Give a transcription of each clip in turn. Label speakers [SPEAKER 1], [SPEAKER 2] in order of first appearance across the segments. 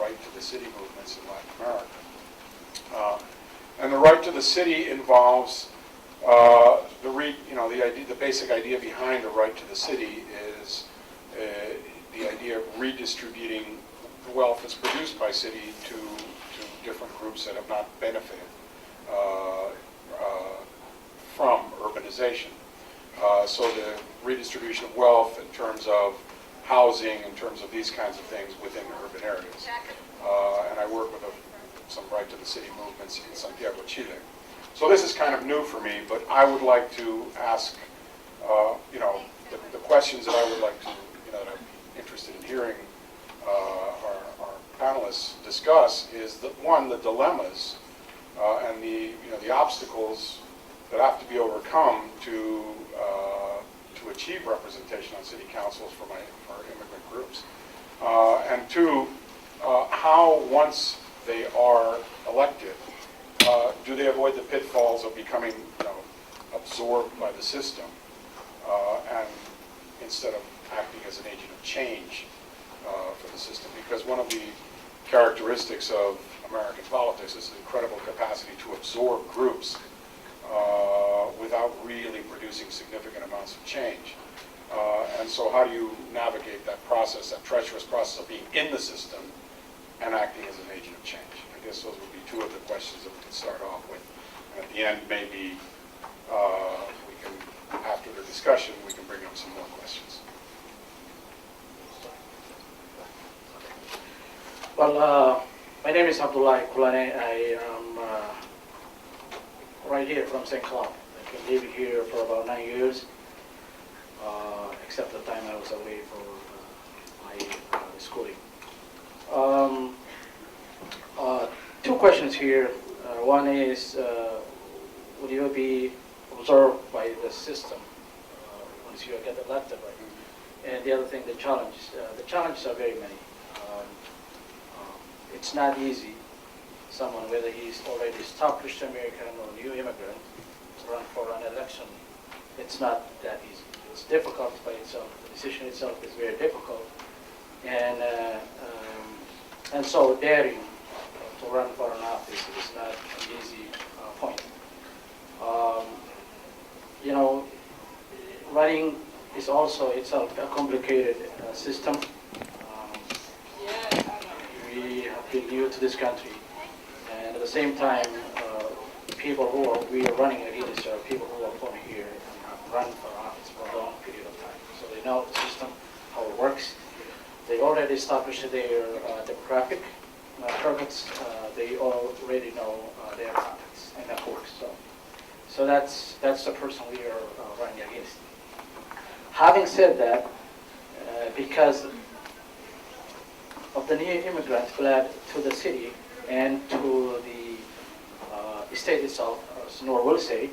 [SPEAKER 1] right to the city movements in Latin America. And the right to the city involves the basic idea behind a right to the city is the idea of redistributing the wealth that's produced by city to different groups that have not benefited from urbanization. So the redistribution of wealth in terms of housing, in terms of these kinds of things within urban areas. And I work with some right to the city movements in Santiago, Chile. So this is kind of new for me, but I would like to ask, the questions that I would like to, that I'm interested in hearing our panelists discuss is that one, the dilemmas and the obstacles that have to be overcome to achieve representation on city councils for immigrant groups, and two, how once they are elected, do they avoid the pitfalls of becoming absorbed by the system and instead of acting as an agent of change for the system? Because one of the characteristics of American politics is the incredible capacity to absorb groups without really producing significant amounts of change. And so how do you navigate that process, that treacherous process of being in the system and acting as an agent of change? I guess those would be two of the questions that we can start off with. And at the end, maybe we can, after the discussion, we can bring up some more questions.
[SPEAKER 2] Well, my name is Hadlay. I am right here from St. Cloud. I've been living here for about 9 years, except the time I was away for my schooling. Two questions here. One is, would you be observed by the system once you get elected, right? And the other thing, the challenges. The challenges are very many. It's not easy. Someone, whether he's already established American or new immigrant, to run for an election, it's not that easy. It's difficult by itself. The decision itself is very difficult, and so daring to run for an office is not an easy point. Running is also itself a complicated system. We have been new to this country, and at the same time, people we are running against are people who are born here and have run for office for a long period of time. So they know the system, how it works. They already established their demographic targets. They already know their contacts and networks. So that's the person we are running against. Having said that, because of the new immigrants fled to the city and to the state itself, as Noor will say,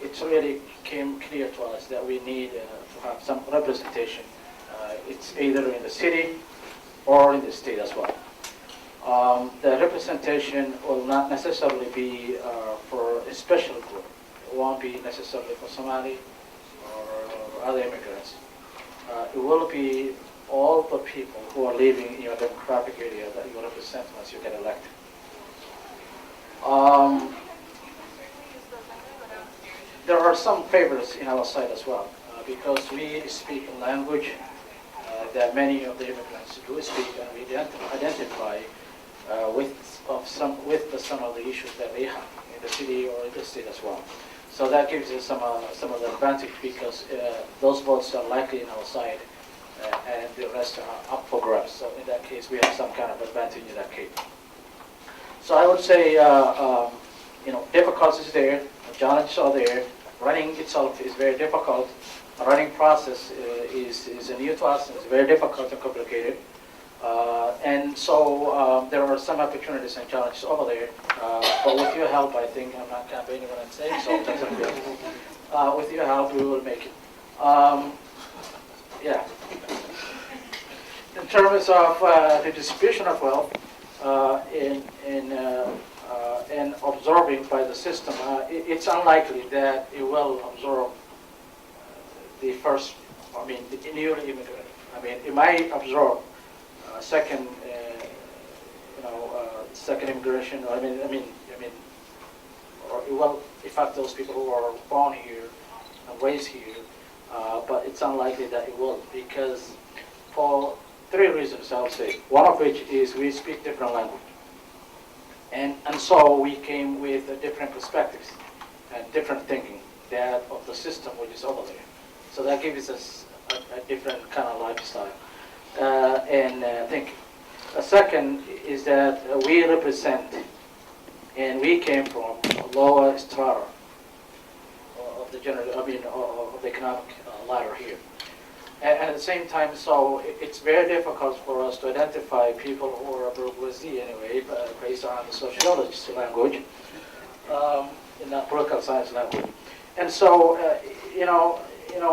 [SPEAKER 2] it really came clear to us that we need to have some representation. It's either in the city or in the state as well. The representation will not necessarily be for a special group. It won't be necessarily for Somali or other immigrants. It will be all the people who are living in your demographic area that you represent once you get elected. There are some favors in our side as well, because we speak a language that many of the immigrants do speak, and we identify with some of the issues that they have in the city or in the state as well. So that gives us some of the advantage, because those votes are likely in our side, and the rest are up for grabs. So in that case, we have some kind of advantage in that case. So I would say, difficulties there, challenges are there. Running itself is very difficult. The running process is new to us, and it's very difficult and complicated. And so there are some opportunities and challenges over there. But with your help, I think, I'm not campaigning when I'm saying so, with your help, we will make it. Yeah. In terms of the distribution of wealth and absorbing by the system, it's unlikely that it will absorb the newly immigrant. It might absorb second second immigration. Or it will affect those people who are born here and raised here, but it's unlikely that it will, because for three reasons, I would say. One of which is we speak different language. And so we came with different perspectives and different thinking that of the system which is over there. So that gives us a different kind of lifestyle. And I think a second is that we represent, and we came from a lower strata of the of the economic ladder here. And at the same time, so it's very difficult for us to identify people who are bourgeoisie anyway, based on the sociologist language, in that political science language. And so,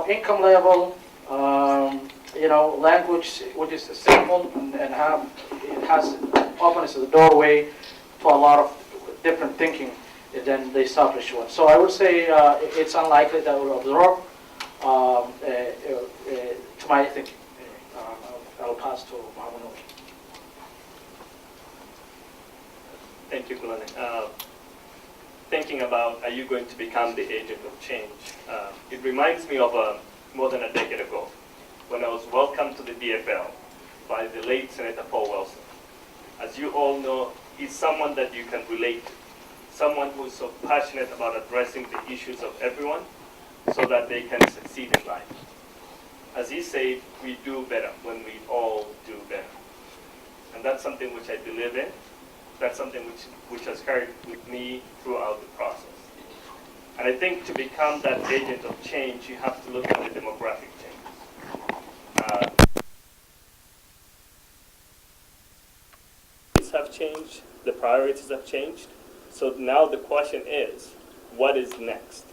[SPEAKER 2] income level, language which is simple and it has openness to the doorway for a lot of different thinking than the established one. So I would say it's unlikely that we'll absorb. To my thinking, I'll pass to Mohammed.
[SPEAKER 3] Thank you, Kulane. Thinking about, are you going to become the agent of change? It reminds me of more than a decade ago, when I was welcomed to the DFL by the late Senator Paul Wellstone. As you all know, he's someone that you can relate to, someone who is so passionate about addressing the issues of everyone so that they can succeed in life. As he said, we do better when we all do better. And that's something which I believe in. That's something which has carried with me throughout the process. And I think to become that agent of change, you have to look at the demographic changes. Have changed, the priorities have changed. So now the question is, what is next?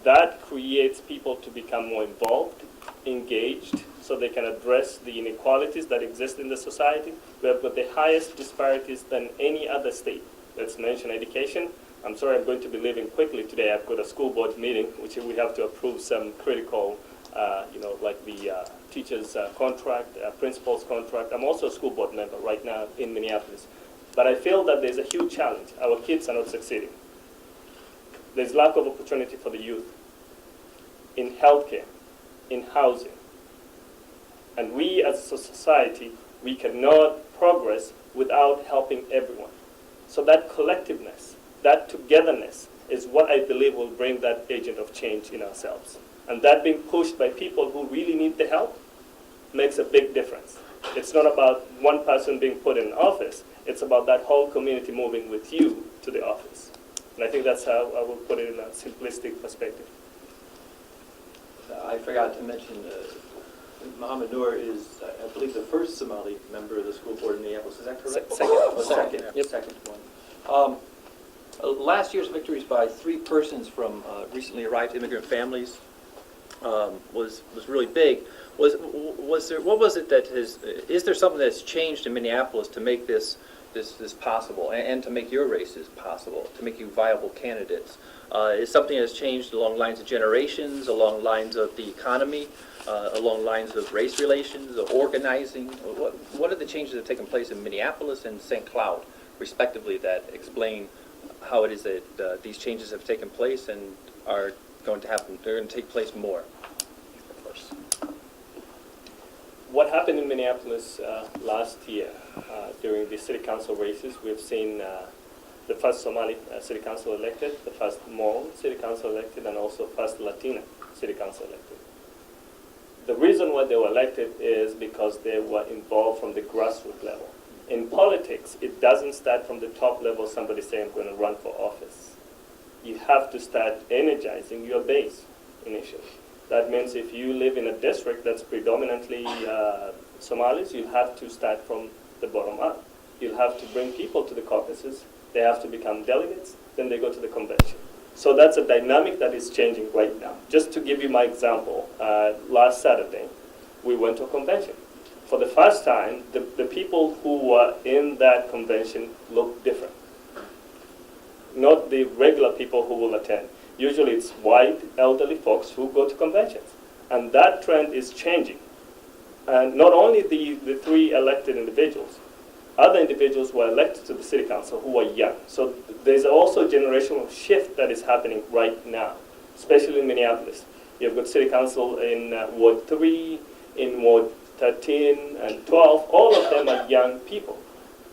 [SPEAKER 3] That creates people to become more involved, engaged, so they can address the inequalities that exist in the society. We have got the highest disparities than any other state. Let's mention education. I'm sorry, I'm going to be leaving quickly today. I've got a school board meeting, which we have to approve some critical, like the teacher's contract, principal's contract. I'm also a school board member right now in Minneapolis. But I feel that there's a huge challenge. Our kids are not succeeding. There's lack of opportunity for the youth in healthcare, in housing. And we as a society, we cannot progress without helping everyone. So that collectiveness, that togetherness is what I believe will bring that agent of change in ourselves. And that being pushed by people who really need the help makes a big difference. It's not about one person being put in office. It's about that whole community moving with you to the office. And I think that's how I will put it in a simplistic perspective.
[SPEAKER 4] I forgot to mention, Mohammed Noor is, I believe, the first Somali member of the school board in Minneapolis. Is that correct? Second.
[SPEAKER 2] Yep.
[SPEAKER 4] Second one. Last year's victories by 3 persons from recently arrived immigrant families was really big. Was there, what was it that is there something that's changed in Minneapolis to make this possible, and to make your races possible, to make you viable candidates? Is something that's changed along lines of generations, along lines of the economy, along lines of race relations, of organizing? What are the changes that have taken place in Minneapolis and St. Cloud, respectively, that explain how it is that these changes have taken place and are going to happen? They're going to take place more.
[SPEAKER 3] What happened in Minneapolis last year during the city council races, we've seen the first Somali city council elected, the first Hmong city council elected, and also first Latina city council elected. The reason why they were elected is because they were involved from the grassroots level. In politics, it doesn't start from the top level, somebody saying, I'm going to run for office. You have to start energizing your base initially. That means if you live in a district that's predominantly Somalis, you have to start from the bottom up. You'll have to bring people to the caucuses. They have to become delegates. Then they go to the convention. So that's a dynamic that is changing right now. Just to give you my example, last Saturday, we went to a convention. For the first time, the people who were in that convention looked different. Not the regular people who will attend. Usually it's white, elderly folks who go to conventions. And that trend is changing. And not only the 3 elected individuals, other individuals were elected to the city council who are young. So there's also a generational shift that is happening right now, especially in Minneapolis. You've got city council in Ward 3, in Ward 13 and 12. All of them are young people.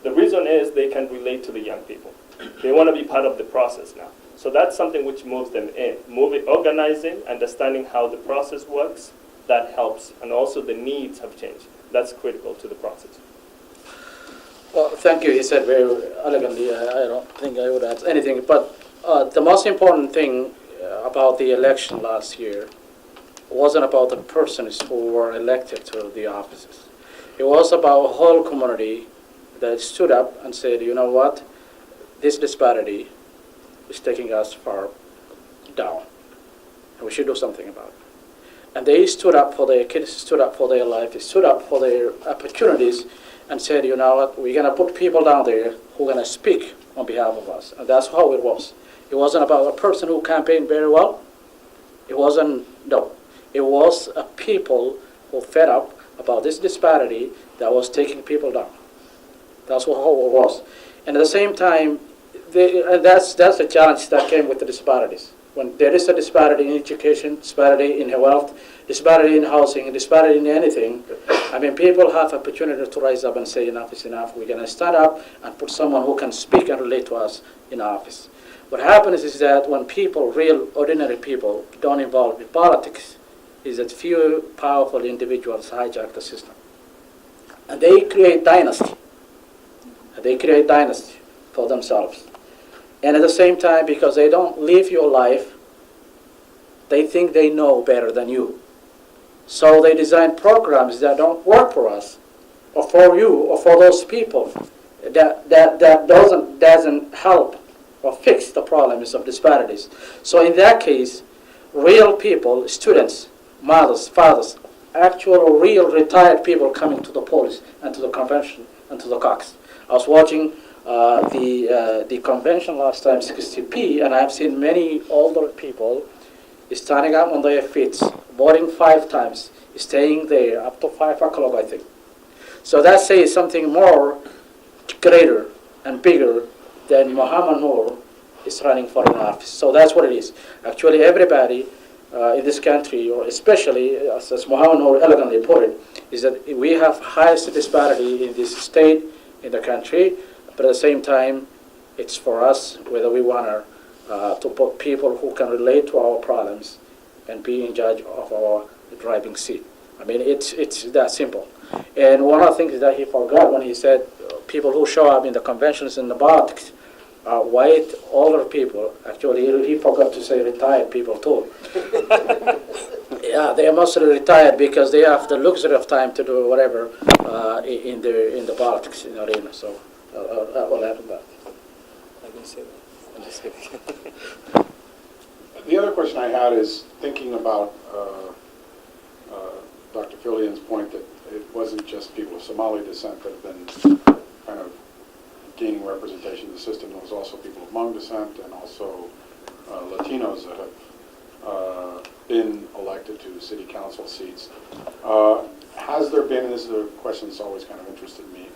[SPEAKER 3] The reason is they can relate to the young people. They want to be part of the process now. So that's something which moves them in. Organizing, understanding how the process works, that helps. And also the needs have changed. That's critical to the process.
[SPEAKER 2] Well, thank you. You said very elegantly. I don't think I would add anything. But the most important thing about the election last year wasn't about the persons who were elected to the offices. It was about a whole community that stood up and said, you know what, this disparity is taking us far down, and we should do something about it. And they stood up for their kids, stood up for their life, they stood up for their opportunities, and said, you know what, we're going to put people down there who are going to speak on behalf of us. And that's how it was. It wasn't about a person who campaigned very well. It wasn't, no. It was a people who fed up about this disparity that was taking people down. That's how it was. And at the same time, and that's the challenge that came with the disparities. When there is a disparity in education, disparity in wealth, disparity in housing, disparity in anything, I mean, people have opportunity to rise up and say enough is enough. We're going to stand up and put someone who can speak and relate to us in office. What happens is that when people, real ordinary people, don't involve in politics, is that few powerful individuals hijack the system. And they create dynasty. They create dynasty for themselves. And at the same time, because they don't live your life, they think they know better than you. So they design programs that don't work for us, or for you, or for those people, that doesn't help or fix the problems of disparities. So in that case, real people, students, mothers, fathers, actual real retired people coming to the polls and to the convention and to the caucus. I was watching the convention last time, 60p, and I've seen many older people standing up on their feet, voting 5 times, staying there up to 5 o'clock, I think. So that says something more greater and bigger than Muhammad Noor is running for an office. So that's what it is. Actually, everybody in this country, or especially, as Muhammad Noor elegantly put it, is that we have highest disparity in this state, in the country, but at the same time, it's for us whether we want to put people who can relate to our problems and be in charge of our driving seat. I mean, it's that simple. And one of the things that he forgot when he said people who show up in the conventions and the politics are white, older people. Actually, he forgot to say retired people too. Yeah, they are mostly retired because they have the luxury of time to do whatever in the politics in the arena. So that will happen. That.
[SPEAKER 3] I didn't say that. I'm just kidding.
[SPEAKER 1] The other question I had is thinking about Dr. Filian's point that it wasn't just people of Somali descent that have been kind of gaining representation in the system. There was also people of Hmong descent and also Latinos that have been elected to city council seats. Has there been, and this is a question that's always kind of interested me,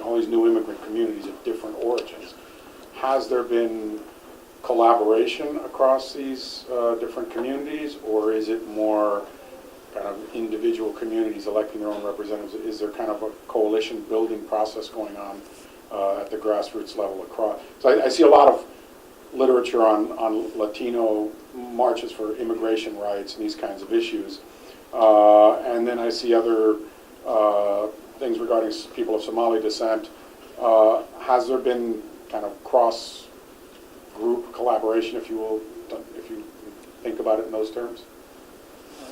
[SPEAKER 1] all these new immigrant communities of different origins, has there been collaboration across these different communities, or is it more kind of individual communities electing their own representatives? Is there kind of a coalition building process going on at the grassroots level across? So I see a lot of literature on Latino marches for immigration rights and these kinds of issues. And then I see other things regarding people of Somali descent. Has there been kind of cross-group collaboration, if you will, if you think about it in those terms?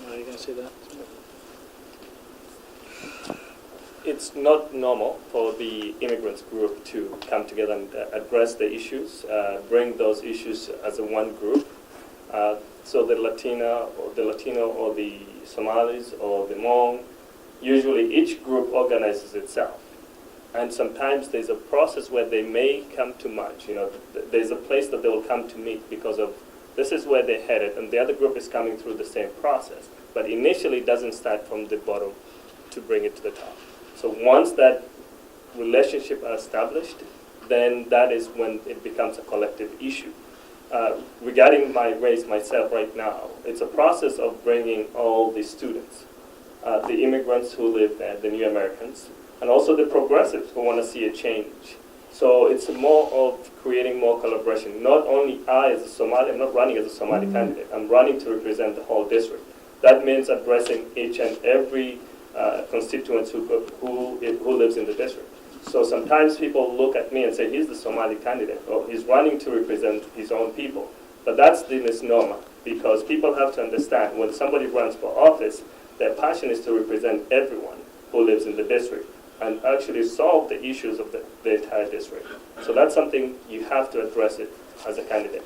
[SPEAKER 2] Are you going to say that?
[SPEAKER 3] It's not normal for the immigrants group to come together and address the issues, bring those issues as a one group. So the Latino or the Somalis or the Hmong, usually each group organizes itself. And sometimes there's a process where they may come to merge. You know, there's a place that they will come to meet because of this is where they're headed, and the other group is coming through the same process. But initially, it doesn't start from the bottom to bring it to the top. So once that relationships are established, then that is when it becomes a collective issue. Regarding my race myself right now, it's a process of bringing all the students, the immigrants who live there, the new Americans, and also the progressives who want to see a change. So it's more of creating more collaboration. Not only I as a Somali, I'm not running as a Somali candidate, I'm running to represent the whole district. That means addressing each and every constituent who lives in the district. So sometimes people look at me and say, he's the Somali candidate, or he's running to represent his own people. But that's the misnomer, because people have to understand when somebody runs for office, their passion is to represent everyone who lives in the district and actually solve the issues of the entire district. So that's something you have to address it as a candidate.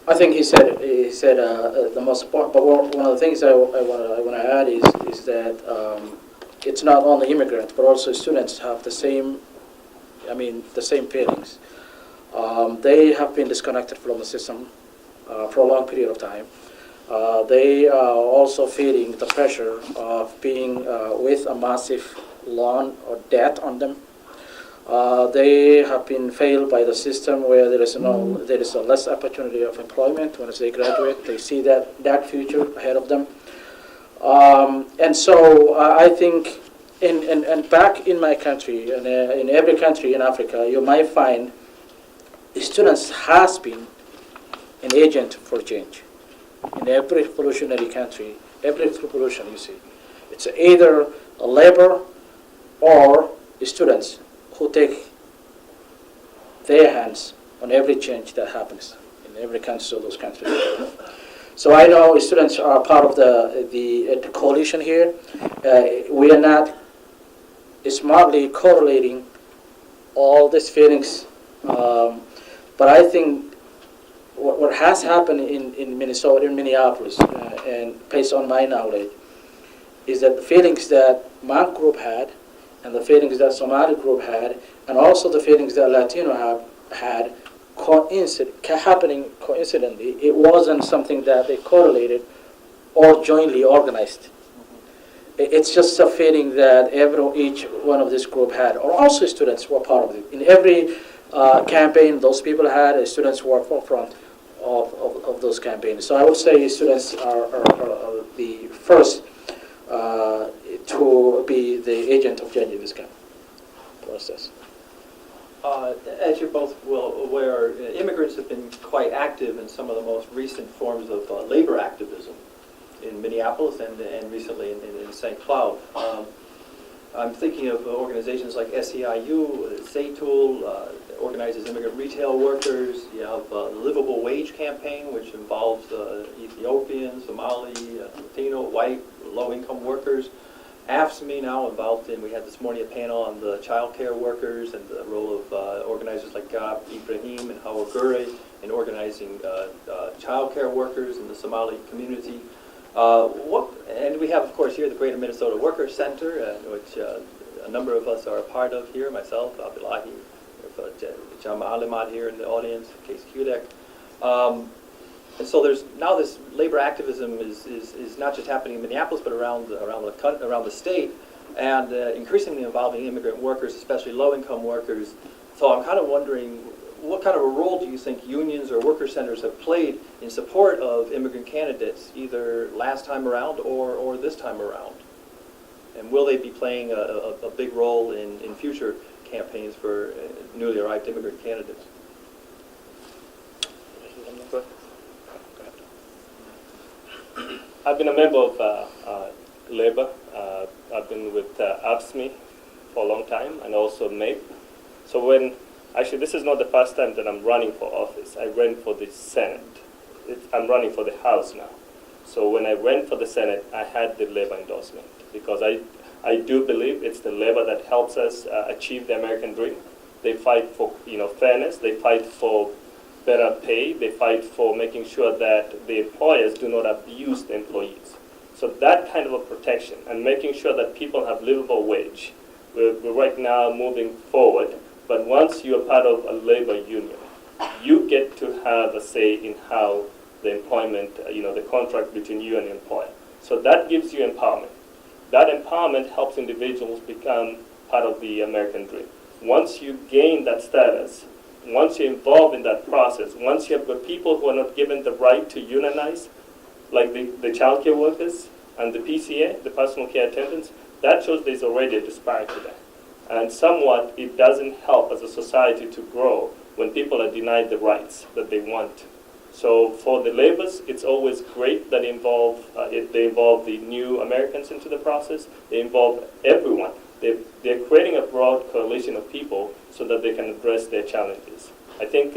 [SPEAKER 2] I think he said the most important. But one of the things I want to add is that it's not only immigrants, but also students have the same feelings. They have been disconnected from the system for a long period of time. They are also feeling the pressure of being with a massive loan or debt on them. They have been failed by the system where there is a less opportunity of employment when they graduate. They see that future ahead of them. And so I think and back in my country, and in every country in Africa, you might find students has been an agent for change. In every revolutionary country, every revolution you see, it's either a labor or students who take their hands on every change that happens in every country of those countries. So I know students are part of the coalition here. We are not smartly correlating all these feelings, but I think what has happened in Minnesota, in Minneapolis, and based on my knowledge, is that the feelings that my group had, and the feelings that Somali group had, and also the feelings that Latino have had, happening coincidentally. It wasn't something that they correlated or jointly organized. It's just a feeling that each one of this group had, or also students were part of it. In every campaign those people had, students were forefront of those campaigns. So I would say students are the first to be the agent of change in this kind of process.
[SPEAKER 4] As you're both well aware, immigrants have been quite active in some of the most recent forms of labor activism in Minneapolis and recently in St. Cloud. I'm thinking of organizations like SCIU, SATOOL, organizes immigrant retail workers. You have the Livable Wage Campaign, which involves Ethiopian, Somali, Latino, white, low-income workers. AFSCME now involved in, we had this morning a panel on the child care workers and the role of organizers like Gab Ibrahim and Hawa Gure in organizing child care workers in the Somali community. And we have, of course, here the Greater Minnesota Workers Center, which a number of us are a part of here, myself, Abdullahi, Jaamacadda here in the audience, Case Kudek. And so there's now this labor activism is not just happening in Minneapolis, but around the state, and increasingly involving immigrant workers, especially low-income workers. So I'm kind of wondering, what kind of a role do you think unions or worker centers have played in support of immigrant candidates, either last time around or this time around? And will they be playing a big role in future campaigns for newly arrived immigrant candidates?
[SPEAKER 3] I've been a member of Labor. I've been with AFSCME for a long time, and also MAPE. So actually this is not the first time that I'm running for office. I ran for the Senate. I'm running for the House now. So when I ran for the Senate, I had the Labor endorsement, because I do believe it's the labor that helps us achieve the American dream. They fight for fairness. They fight for better pay. They fight for making sure that the employers do not abuse the employees. So that kind of a protection and making sure that people have livable wage. We're right now moving forward, but once you're part of a labor union, you get to have a say in how the employment, the contract between you and the employer. So that gives you empowerment. That empowerment helps individuals become part of the American dream. Once you gain that status, once you're involved in that process, once you have got people who are not given the right to unionize, like the child care workers and the PCA, the personal care attendants, that shows there's already a disparity there. And somewhat, it doesn't help as a society to grow when people are denied the rights that they want. So for the laborers, it's always great that they involve the new Americans into the process. They involve everyone. They're creating a broad coalition of people so that they can address their challenges. I think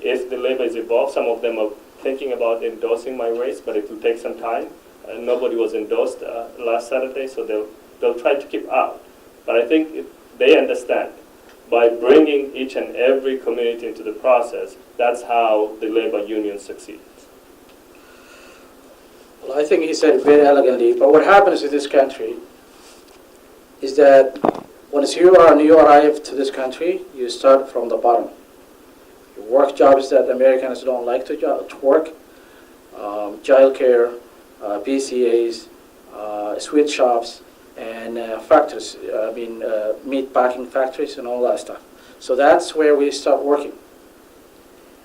[SPEAKER 3] if the labor is involved, some of them are thinking about endorsing my race, but it will take some time. Nobody was endorsed last Saturday, so they'll try to keep out. But I think they understand. By bringing each and every community into the process, that's how the labor union succeeds.
[SPEAKER 2] Well, I think he said it very elegantly, but what happens in this country is that once you arrive to this country, you start from the bottom. You work jobs that Americans don't like to work, child care, PCAs, sweet shops, and factories, meat packing factories and all that stuff. So that's where we start working.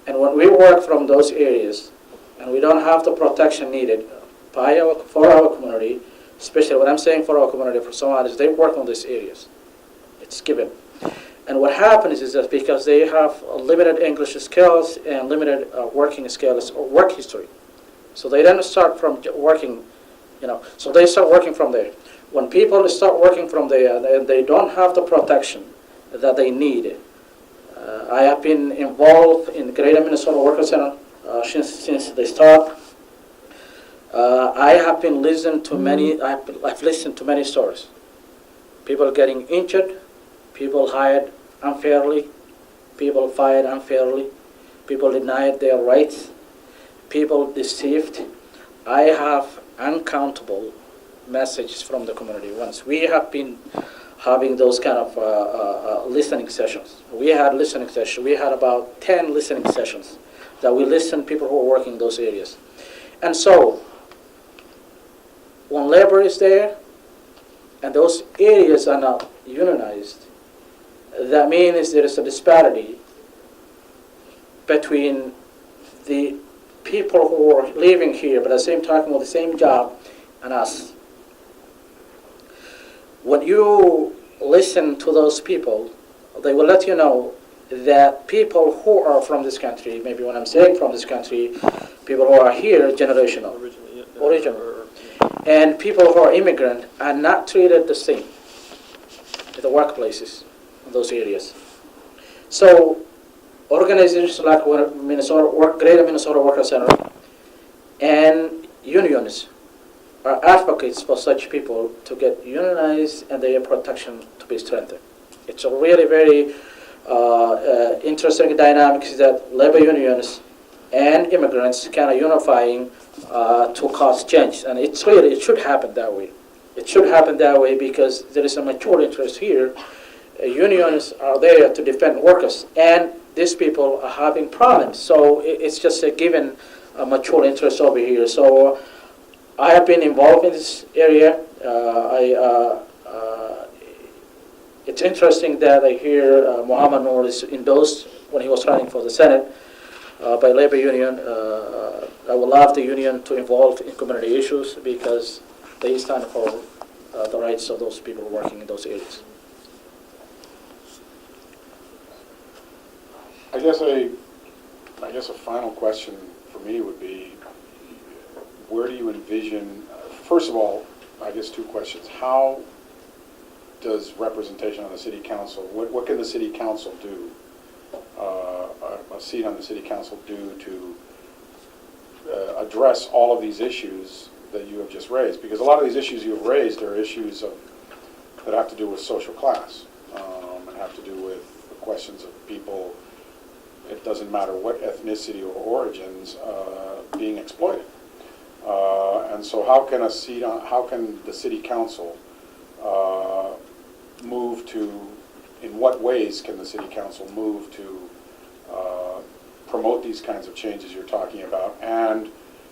[SPEAKER 2] And when we work from those areas, and we don't have the protection needed for our community, especially when I'm saying for our community, for Somalis, they work on these areas. It's given. And what happens is that because they have limited English skills and limited working skills or work history, so they then start from working, so they start working from there. When people start working from there, they don't have the protection that they need. I have been involved in Greater Minnesota Worker Center since the start. I have been listening to many. I've listened to many stories. People getting injured, people hired unfairly, people fired unfairly, people denied their rights, people deceived. I have uncountable messages from the community. Once we have been having those kind of listening sessions. We had listening sessions. We had about 10 listening sessions that we listened to people who are working in those areas. And so, when labor is there, and those areas are not unionized, that means there is a disparity between the people who are living here, but at the same time with the same job, and us. When you listen to those people, they will let you know that people who are from this country, maybe when I'm saying from this country, people who are here, generational, original, and people who are immigrant are not treated the same in the workplaces in those areas. So organizations like Greater Minnesota Worker Center and unions are advocates for such people to get unionized and their protection to be strengthened. It's a really very interesting dynamics that labor unions and immigrants kind of unifying to cause change. And it should happen that way. It should happen that way because there is a mature interest here. Unions are there to defend workers, and these people are having problems. So it's just a given mature interest over here. So I have been involved in this area. It's interesting that I hear Muhammad Noor is endorsed when he was running for the Senate by labor union. I would love the union to involve in community issues because they stand for the rights of those people working in those areas.
[SPEAKER 1] I guess a final question for me would be, where do you envision, first of all, I guess two questions. How does representation on the city council, what can the city council do, a seat on the city council do to address all of these issues that you have just raised? Because a lot of these issues you have raised are issues that have to do with social class and have to do with the questions of people, it doesn't matter what ethnicity or origins, being exploited. And so how can the city council move to, in what ways can the city council move to promote these kinds of changes you're talking about, and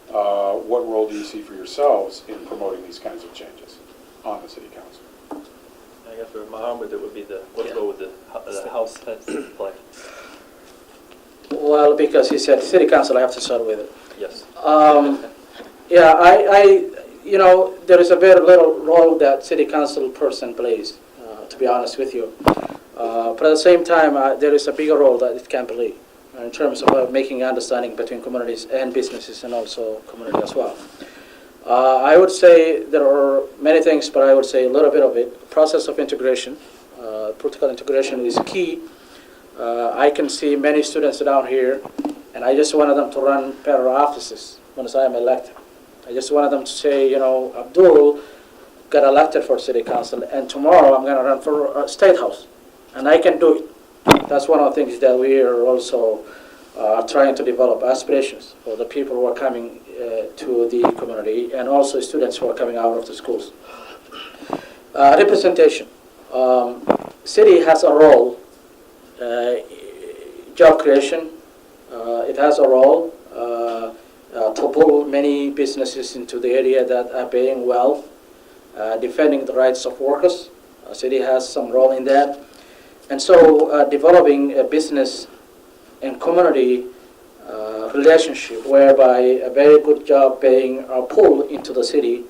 [SPEAKER 1] what role do you see for yourselves in promoting these kinds of changes? on the city council.
[SPEAKER 4] I guess for Muhammad, it would be let's go with the House heads play.
[SPEAKER 2] Well, because he said city council, I have to start with it.
[SPEAKER 4] Yes.
[SPEAKER 2] Yeah, there is a very little role that city council person plays, to be honest with you. But at the same time, there is a bigger role that it can play in terms of making understanding between communities and businesses and also community as well. I would say there are many things, but I would say a little bit of it. Process of integration, political integration is key. I can see many students down here, and I just wanted them to run better offices once I am elected. I just wanted them to say, Abdul got elected for city council, and tomorrow I'm going to run for state house, and I can do it. That's one of the things that we are also trying to develop aspirations for the people who are coming to the community, and also students who are coming out of the schools. Representation. City has a role. Job creation. It has a role to pull many businesses into the area that are paying well, defending the rights of workers. City has some role in that. And so developing a business and community relationship whereby a very good job paying are pulled into the city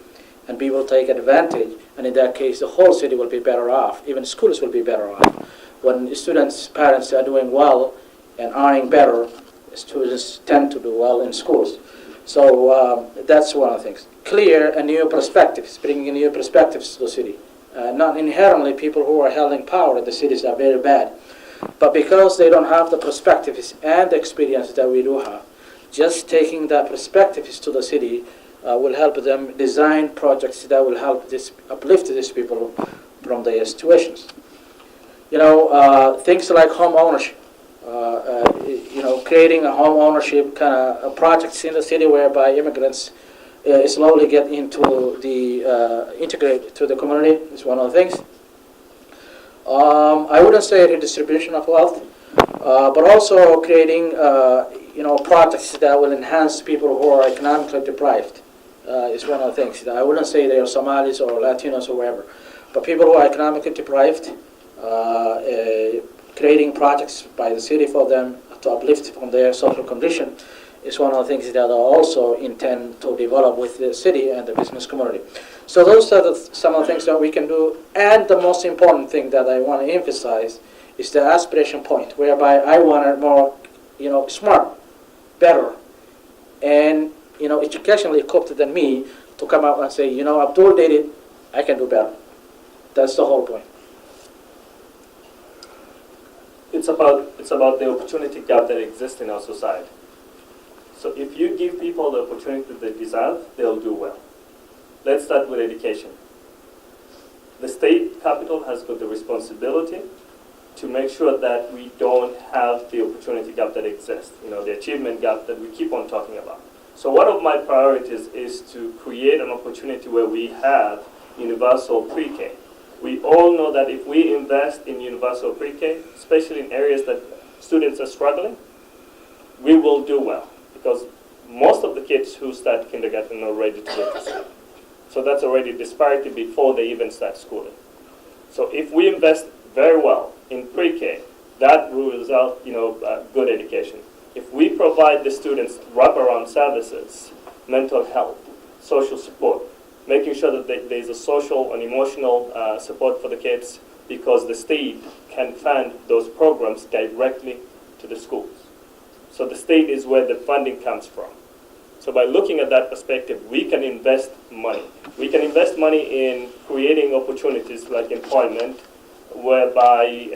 [SPEAKER 2] and people take advantage, and in that case the whole city will be better off, even schools will be better off. When students' parents are doing well and earning better, students tend to do well in schools. So that's one of the things. Clear and new perspectives, bringing new perspectives to the city. Not inherently people who are held in power in the cities are very bad, but because they don't have the perspectives and the experience that we do have, just taking that perspectives to the city will help them design projects that will help uplift these people from their situations. Things like home ownership. Creating a home ownership kind of projects in the city whereby immigrants slowly get into the integrate to the community is one of the things. I wouldn't say redistribution of wealth, but also creating projects that will enhance people who are economically deprived is one of the things. I wouldn't say they are Somalis or Latinos or wherever, but people who are economically deprived, creating projects by the city for them to uplift from their social condition is one of the things that I also intend to develop with the city and the business community. So those are some of the things that we can do. And the most important thing that I want to emphasize is the aspiration point, whereby I wanted more, smart, better, and educationally equipped than me to come out and say, Abdul did it, I can do better. That's the whole point.
[SPEAKER 3] It's about the opportunity gap that exists in our society. So if you give people the opportunity they deserve, they'll do well. Let's start with education. The state capital has got the responsibility to make sure that we don't have the opportunity gap that exists, the achievement gap that we keep on talking about. So one of my priorities is to create an opportunity where we have universal pre-K. We all know that if we invest in universal pre-K, especially in areas that students are struggling, we will do well, because most of the kids who start kindergarten are ready to go to school. So that's already disparity before they even start schooling. So if we invest very well in pre-K, that will result, good education. If we provide the students wraparound services, mental health, social support, making sure that there's a social and emotional support for the kids, because the state can fund those programs directly to the schools. So the state is where the funding comes from. So by looking at that perspective, we can invest money. We can invest money in creating opportunities like employment, whereby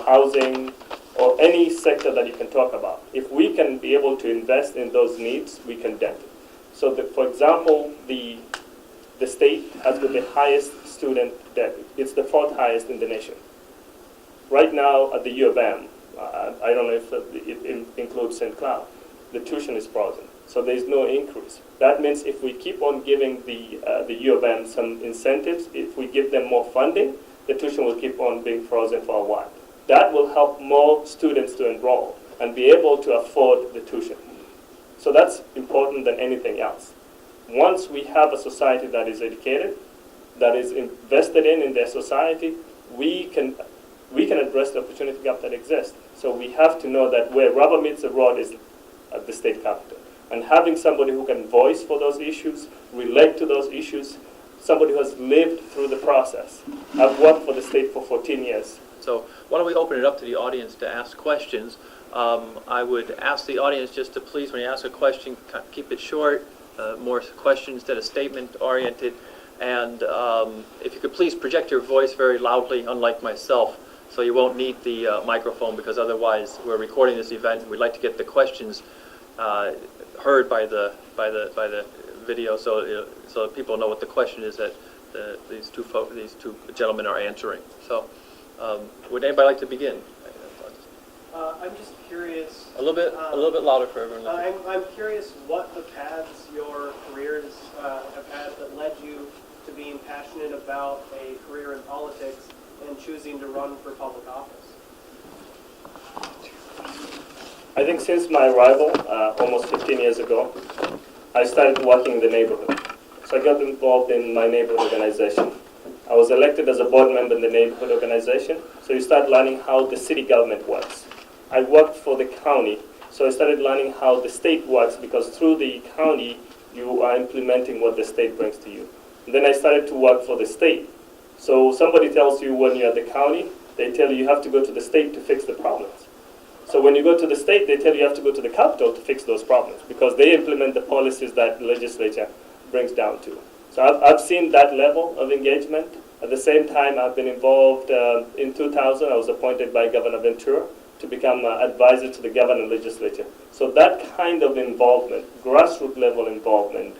[SPEAKER 3] housing, or any sector that you can talk about. If we can be able to invest in those needs, we can dent it. So for example, the state has got the highest student debt. It's the 4th highest in the nation. Right now at the U of M, I don't know if it includes St. Cloud, the tuition is frozen. So there's no increase. That means if we keep on giving the U of M some incentives, if we give them more funding, the tuition will keep on being frozen for a while. That will help more students to enroll and be able to afford the tuition. So that's important than anything else. Once we have a society that is educated, that is invested in their society, we can address the opportunity gap that exists. So we have to know that where rubber meets the road is at the state capitol. And having somebody who can voice for those issues, relate to those issues, somebody who has lived through the process. I've worked for the state for 14 years.
[SPEAKER 4] So why don't we open it up to the audience to ask questions. I would ask the audience just to please, when you ask a question, keep it short, more question instead of statement oriented. And if you could please project your voice very loudly, unlike myself, so you won't need the microphone, because otherwise we're recording this event and we'd like to get the questions heard by the video, so people know what the question is that these two gentlemen are answering. So would anybody like to begin?
[SPEAKER 5] I'm just curious.
[SPEAKER 4] A little bit louder for everyone.
[SPEAKER 5] I'm curious what the paths your careers have had that led you to being passionate about a career in politics and choosing to run for public office.
[SPEAKER 3] I think since my arrival, almost 15 years ago, I started working in the neighborhood. So I got involved in my neighborhood organization. I was elected as a board member in the neighborhood organization, so you start learning how the city government works. I worked for the county, so I started learning how the state works, because through the county, you are implementing what the state brings to you. And then I started to work for the state. So somebody tells you when you're at the county, they tell you have to go to the state to fix the problems. So when you go to the state, they tell you have to go to the capital to fix those problems, because they implement the policies that the legislature brings down to. So I've seen that level of engagement. At the same time, I've been involved in 2000. I was appointed by Governor Ventura to become advisor to the governor legislature. So that kind of involvement, grassroots level involvement,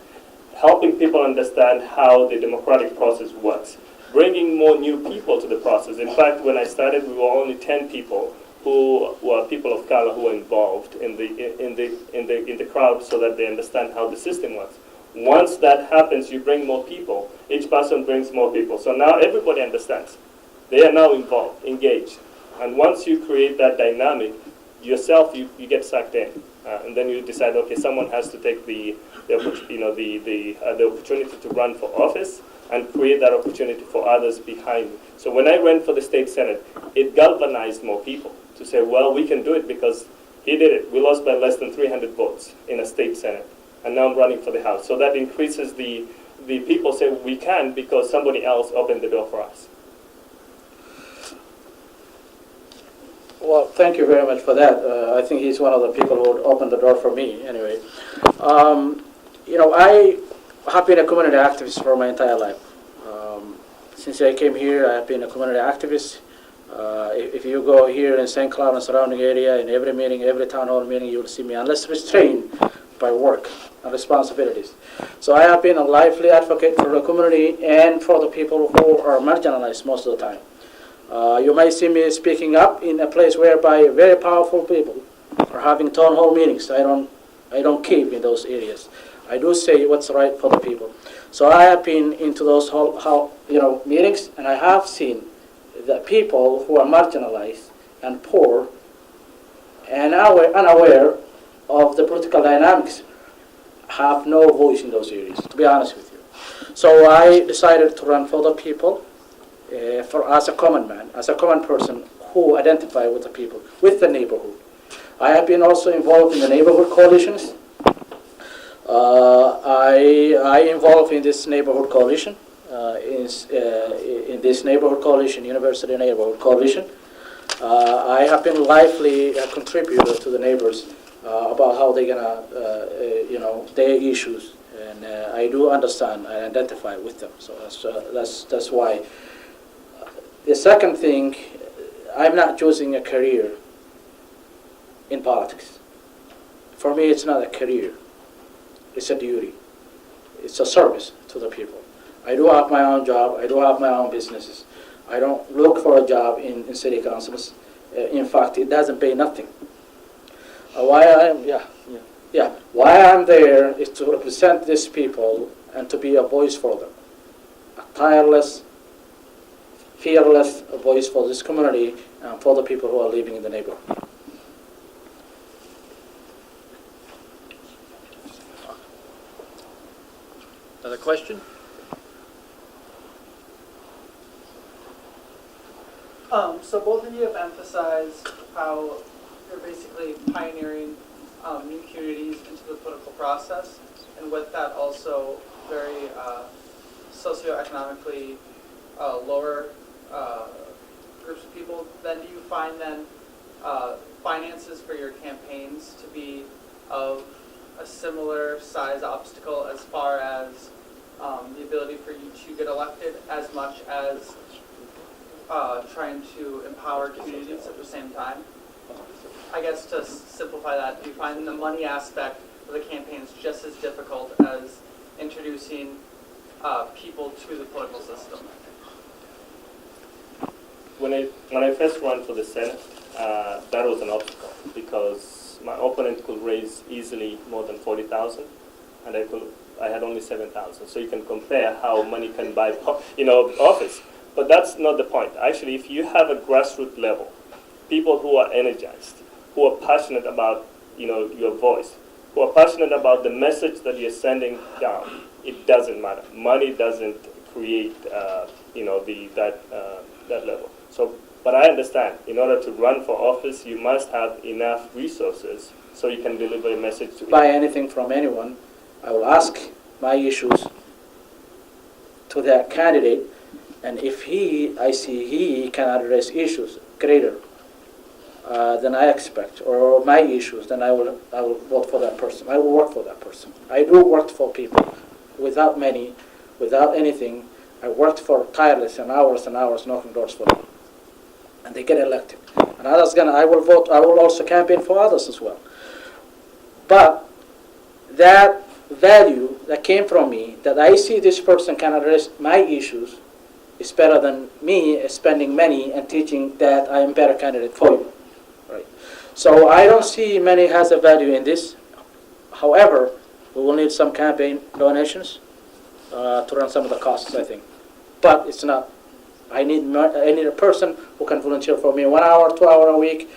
[SPEAKER 3] helping people understand how the democratic process works, bringing more new people to the process. In fact, when I started, we were only 10 people who were people of color who were involved in the crowd, so that they understand how the system works. Once that happens, you bring more people. Each person brings more people. So now everybody understands. They are now involved, engaged. And once you create that dynamic, yourself, you get sucked in. And then you decide, okay, someone has to take the opportunity to run for office and create that opportunity for others behind me. So when I ran for the state senate, it galvanized more people to say, well, we can do it because he did it. We lost by less than 300 votes in a state senate. And now I'm running for the House. So that increases the people say we can because somebody else opened the door for us.
[SPEAKER 2] Well, thank you very much for that. I think he's one of the people who opened the door for me, anyway. I have been a community activist for my entire life. Since I came here, I have been a community activist. If you go here in St. Cloud and surrounding area, in every meeting, every town hall meeting, you will see me, unless restrained by work and responsibilities. So I have been a lively advocate for the community and for the people who are marginalized most of the time. You might see me speaking up in a place whereby very powerful people are having town hall meetings. I don't keep in those areas. I do say what's right for the people. So I have been into those meetings, and I have seen that people who are marginalized and poor and unaware of the political dynamics have no voice in those areas, to be honest with you. So I decided to run for the people, as a common man, as a common person who identify with the people, with the neighborhood. I have been also involved in the neighborhood coalitions. I involved in this neighborhood coalition, in this neighborhood coalition, University Neighborhood Coalition. I have been lively contributor to the neighbors about how they're gonna, their issues, and I do understand and identify with them. So that's why. The second thing, I'm not choosing a career in politics. For me, it's not a career. It's a duty. It's a service to the people. I do have my own job. I do have my own businesses. I don't look for a job in city councils. In fact, it doesn't pay nothing. Why I'm there is to represent these people and to be a voice for them. A tireless, fearless voice for this community and for the people who are living in the neighborhood.
[SPEAKER 4] Another question?
[SPEAKER 6] So both of you have emphasized how you're basically pioneering new communities into the political process, and with that also very socioeconomically lower groups of people. Then do you find then finances for your campaigns to be of a similar size obstacle as far as the ability for you to get elected, as much as trying to empower communities at the same time? I guess to simplify that, do you find the money aspect of the campaigns just as difficult as introducing people to the political system?
[SPEAKER 3] When I first ran for the Senate, that was an obstacle because my opponent could raise easily more than 40,000, and I had only 7,000. So you can compare how money can buy, office. But that's not the point. Actually, if you have a grassroots level, people who are energized, who are passionate about, your voice, who are passionate about the message that you're sending down, it doesn't matter. Money doesn't create, that level. So, but I understand. In order to run for office, you must have enough resources so you can deliver a message to.
[SPEAKER 2] Buy anything from anyone, I will ask my issues to that candidate, and if I see he can address issues greater than I expect, or my issues, then I will vote for that person. I will work for that person. I do work for people without money, without anything. I worked for tireless and hours knocking doors for them, and they get elected. And I will vote. I will also campaign for others as well. But that value that came from me, that I see this person can address my issues, is better than me spending money and teaching that I am a better candidate for you. Right. So I don't see money has a value in this. However, we will need some campaign donations to run some of the costs, I think. But it's not. I need a person who can volunteer for me 1 hour, 2 hours a week,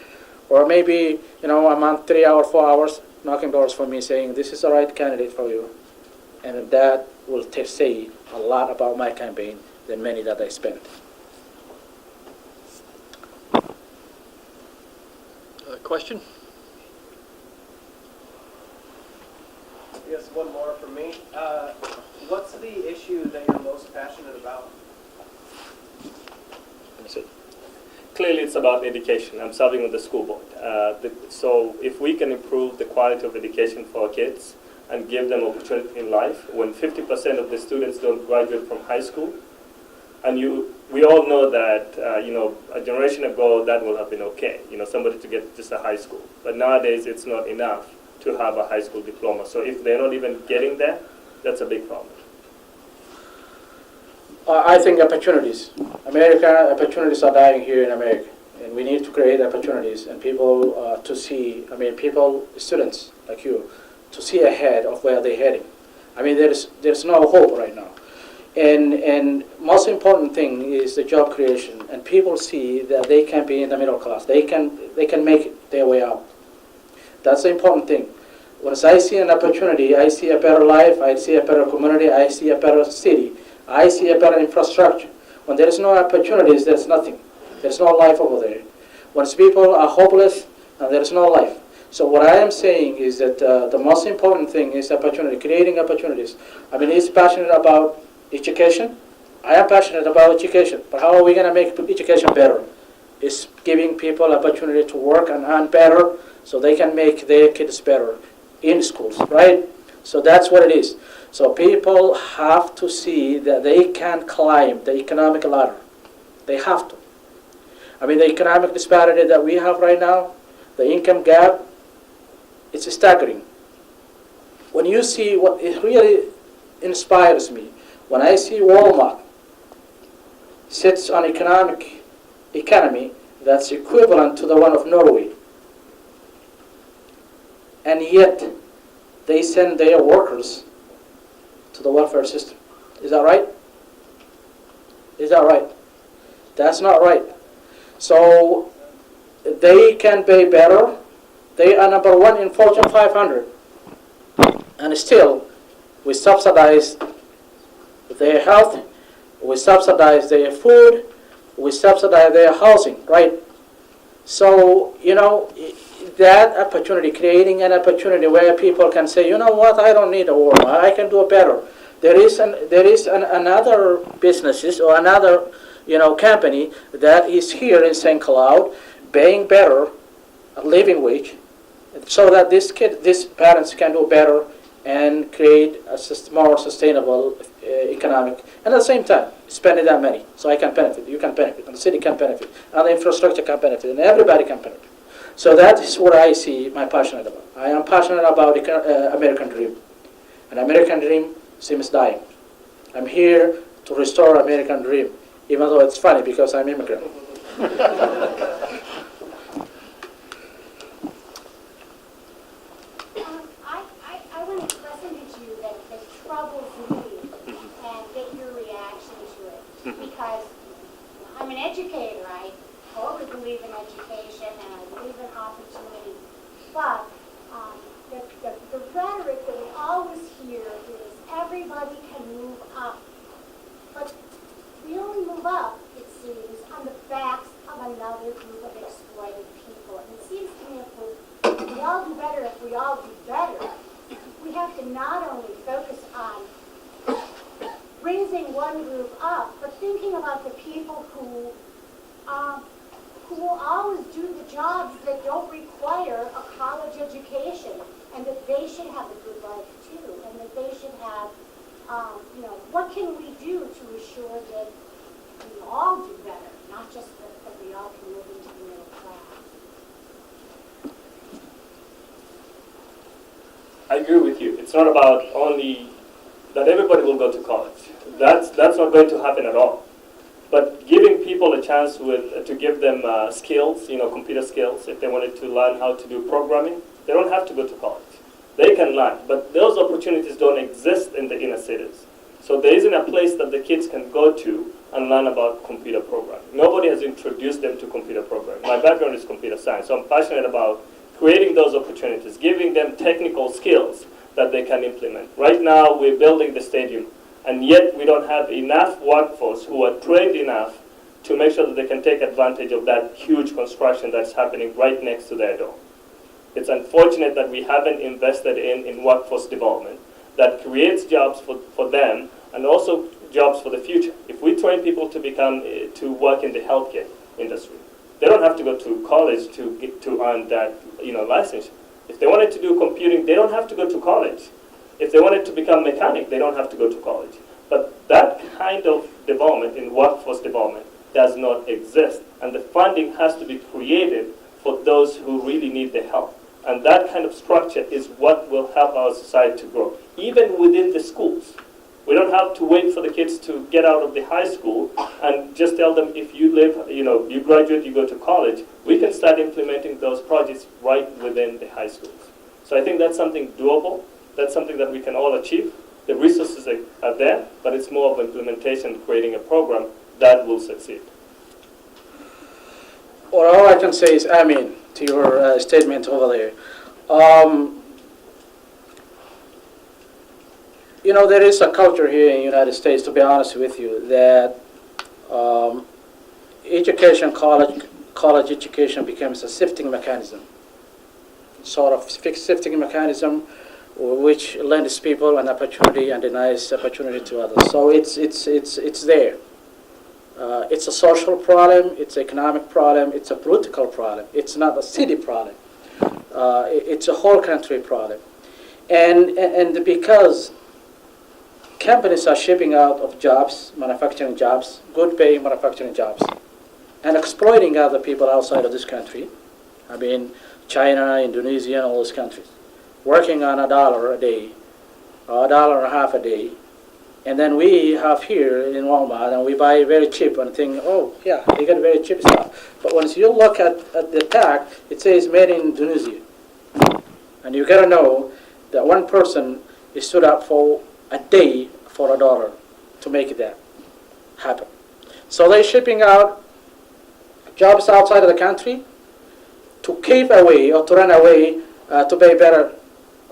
[SPEAKER 2] or maybe a month, 3 hours, 4 hours, knocking doors for me, saying this is the right candidate for you, and that will say a lot about my campaign than money that I spent.
[SPEAKER 4] Question?
[SPEAKER 5] I guess one more from me. What's the issue that you're most passionate about?
[SPEAKER 3] Clearly, it's about education. I'm serving on the school board. So if we can improve the quality of education for our kids and give them opportunity in life, when 50% of the students don't graduate from high school, and we all know that, a generation ago that would have been okay, somebody to get just a high school. But nowadays, it's not enough to have a high school diploma. So if they're not even getting there, that's a big problem.
[SPEAKER 2] I think opportunities. Opportunities are dying here in America, and we need to create opportunities and people to see. Students like you, to see ahead of where they're heading. There's no hope right now, and most important thing is the job creation, and people see that they can be in the middle class. They can make their way out. That's the important thing. Once I see an opportunity, I see a better life. I see a better community. I see a better city. I see a better infrastructure. When there is no opportunities, there's nothing. There's no life over there. Once people are hopeless, there is no life. So what I am saying is that the most important thing is opportunity, creating opportunities. He's passionate about education. I am passionate about education. But how are we going to make education better? It's giving people opportunity to work and earn better so they can make their kids better in schools, right? So that's what it is. So people have to see that they can climb the economic ladder. They have to. The economic disparity that we have right now, the income gap, it's staggering. When you see what it really inspires me, when I see Walmart sits on economy that's equivalent to the one of Norway, and yet they send their workers to the welfare system. Is that right? Is that right? That's not right. So they can pay better. They are number one in Fortune 500. And still, we subsidize their health, we subsidize their food, we subsidize their housing, right? So, that opportunity, creating an opportunity where people can say, you know what, I don't need a war, I can do better. There is another businesses or another, company that is here in St. Cloud paying better a living wage so that these parents can do better and create a more sustainable economic, and at the same time, spending that money so I can benefit, you can benefit, and the city can benefit, and the infrastructure can benefit, and everybody can benefit. So that is what I see my passionate about. I am passionate about the American dream. An American dream seems dying. I'm here to restore American dream, even though it's funny because I'm immigrant.
[SPEAKER 7] I want to listen to you that troubles me and get your reaction to it. Because I'm an educator. I totally believe in education and I believe in opportunity. But the rhetoric that we always hear is everybody can move up. But we only move up, it seems, on the backs of another group of exploited people. And it seems to me if we all do better, if we all do better, we have to not only focus on raising one group up, but thinking about the people who will always do the jobs that don't require a college education, and that they should have a good life too, and that they should have, what can we do to assure that we all do better, not just that we all can move into the middle class?
[SPEAKER 3] I agree with you. It's not about only that everybody will go to college. That's not going to happen at all. But giving people a chance to give them skills, computer skills, if they wanted to learn how to do programming, they don't have to go to college. They can learn, but those opportunities don't exist in the inner cities. So there isn't a place that the kids can go to and learn about computer programming. Nobody has introduced them to computer programming. My background is computer science, so I'm passionate about creating those opportunities, giving them technical skills that they can implement. Right now, we're building the stadium, and yet we don't have enough workforce who are trained enough to make sure that they can take advantage of that huge construction that's happening right next to their door. It's unfortunate that we haven't invested in workforce development that creates jobs for them and also jobs for the future. If we train people to work in the healthcare industry, they don't have to go to college to earn that license. If they wanted to do computing, they don't have to go to college. If they wanted to become mechanic, they don't have to go to college. But that kind of development in workforce development does not exist, and the funding has to be created for those who really need the help. And that kind of structure is what will help our society to grow, even within the schools. We don't have to wait for the kids to get out of the high school and just tell them if you you graduate, you go to college. We can start implementing those projects right within the high schools. So I think that's something doable. That's something that we can all achieve. The resources are there, but it's more of implementation, creating a program that will succeed.
[SPEAKER 2] Well, all I can say is amen to your statement over there. There is a culture here in the United States, to be honest with you, that college education becomes a sifting mechanism, sort of sifting mechanism, which lends people an opportunity and denies opportunity to others. So it's there. It's a social problem, it's an economic problem, it's a political problem. It's not a city problem. It's a whole country problem. And because companies are shipping out of jobs, manufacturing jobs, good paying manufacturing jobs, and exploiting other people outside of this country, China, Indonesia, and all those countries, working on $1 a day, or $1.50 a day, and then we have here in Walmart, and we buy very cheap and think, oh, yeah, they got very cheap stuff. But once you look at the tag, it says made in Indonesia. And you got to know that one person is stood up for a day for $1 to make that happen. So they're shipping out jobs outside of the country to keep away or to run away to pay better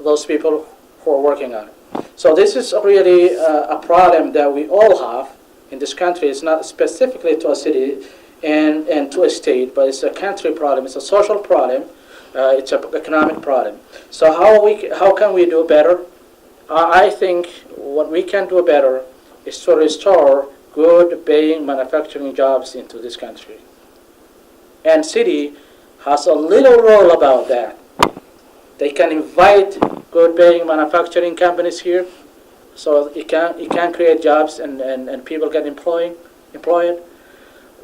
[SPEAKER 2] those people who are working on it. So this is really a problem that we all have in this country. It's not specifically to a city. and to a state, but it's a country problem, it's a social problem, it's an economic problem. So how can we do better? I think what we can do better is to restore good paying manufacturing jobs into this country. And city has a little role about that. They can invite good paying manufacturing companies here, so it can create jobs and people get employed.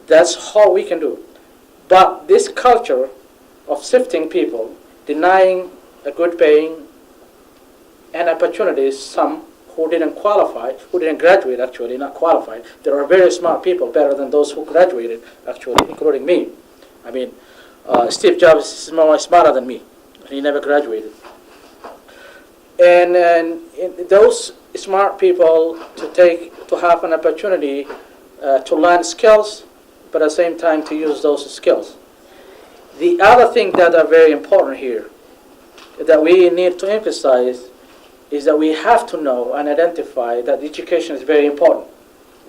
[SPEAKER 2] That's how we can do it. But this culture of shifting people, denying a good paying and opportunities, some who didn't qualify, who didn't graduate actually, not qualified. There are very smart people, better than those who graduated actually, including me. I mean, Steve Jobs is more smarter than me. He never graduated. And those smart people to have an opportunity to learn skills, but at the same time to use those skills. The other thing that are very important here, that we need to emphasize, is that we have to know and identify that education is very important.